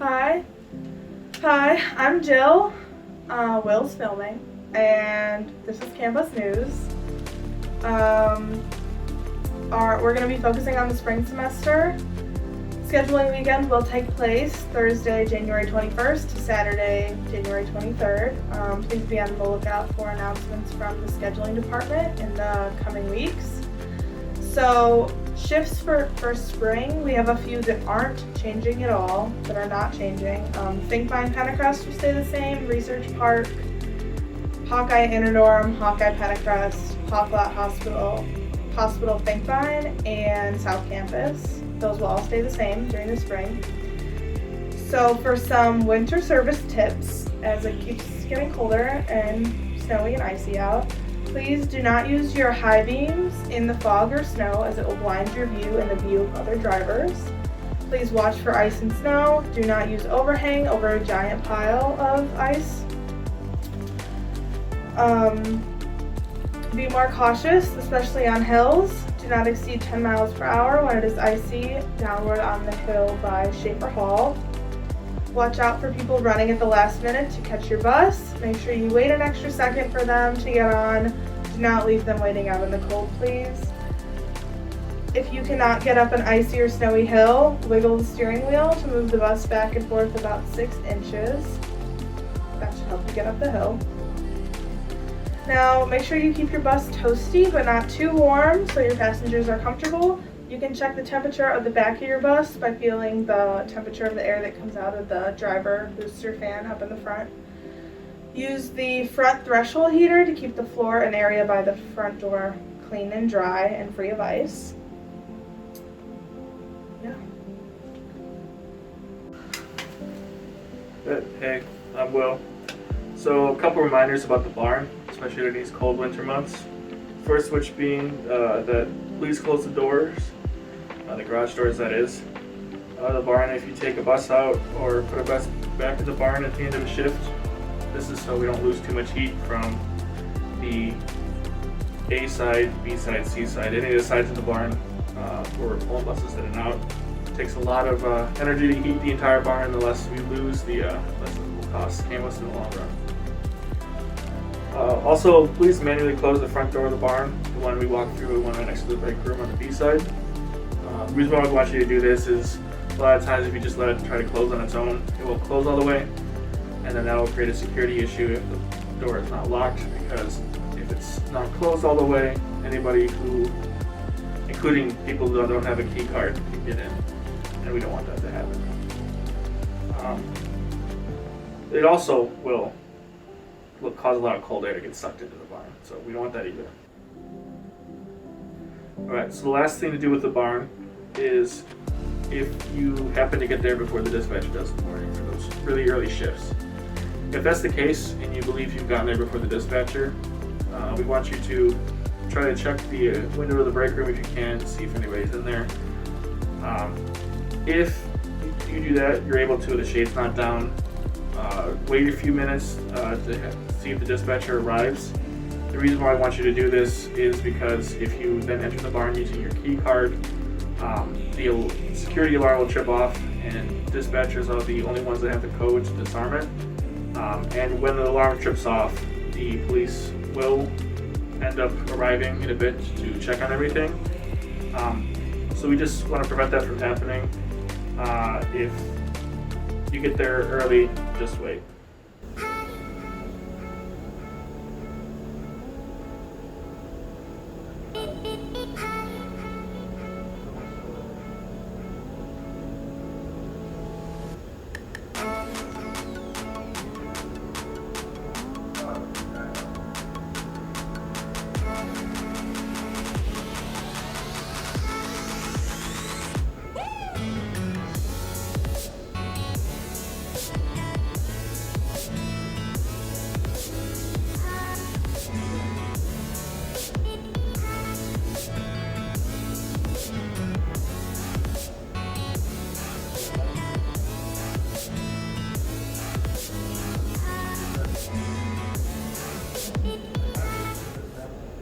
Hi. Hi, I'm Jill. Will's filming, and this is Campus News. We're going to be focusing on the spring semester. Scheduling weekend will take place Thursday, January 21st to Saturday, January 23rd. Please be on the lookout for announcements from the scheduling department in the coming weeks. So, shifts for spring, we have a few that aren't changing at all, that are not changing. Think Vine Pentecrest will stay the same, Research Park, Hawkeye Interdorm, Hawkeye Pentecrest, Hawklot Hospital Think Vine, and South Campus. Those will all stay the same during the spring. So for some winter service tips, as it keeps getting colder and snowy and icy out, please do not use your high beams in the fog or snow, as it will blind your view and the view of other drivers. Please watch for ice and snow. Do not use overhang over a giant pile of ice. Be more cautious, especially on hills. Do not exceed 10 miles per hour when it is icy downward on the hill by Schaefer Hall. Watch out for people running at the last minute to catch your bus. Make sure you wait an extra second for them to get on. Do not leave them waiting out in the cold, please. If you cannot get up an icy or snowy hill, wiggle the steering wheel to move the bus back and forth about 6 inches. That should help you get up the hill. Now, make sure you keep your bus toasty but not too warm so your passengers are comfortable. You can check the temperature of the back of your bus by feeling the temperature of the air that comes out of the driver booster fan up in the front. Use the front threshold heater to keep the floor and area by the front door clean and dry and free of ice. Yeah. Hey, I'm Will. So a couple reminders about the barn, especially in these cold winter months. First which being that please close the doors, the garage doors that is. The barn, if you take a bus out or put a bus back in the barn at the end of the shift, this is so we don't lose too much heat from the A side, B side, C side, any of the sides of the barn. We're pulling buses in and out. It takes a lot of energy to heat the entire barn. The less we lose, the less it will cost Cambus in the long run. Also, please manually close the front door of the barn, the one we walk through, the one right next to the break room on the B side. The reason why I want you to do this is a lot of times if you just let it try to close on its own, it will close all the way, and then that will create a security issue if the door is not locked, because if it's not closed all the way, anybody who, including people who don't have a key card, can get in, and we don't want that to happen. It also will cause a lot of cold air to get sucked into the barn, so we don't want that either. Alright, so the last thing to do with the barn is if you happen to get there before the dispatcher does in the morning for those really early shifts. If that's the case and you believe you've gotten there before the dispatcher, we want you to try to check the window of the break room if you can to see if anybody's in there. If you do that, you're able to, the shade's not down, wait a few minutes to see if the dispatcher arrives. The reason why I want you to do this is because if you then enter the barn using your key card, the security alarm will trip off, and dispatchers are the only ones that have the code to disarm it. And when the alarm trips off, the police will end up arriving in a bit to check on everything. So we just want to prevent that from happening. If you get there early, just wait.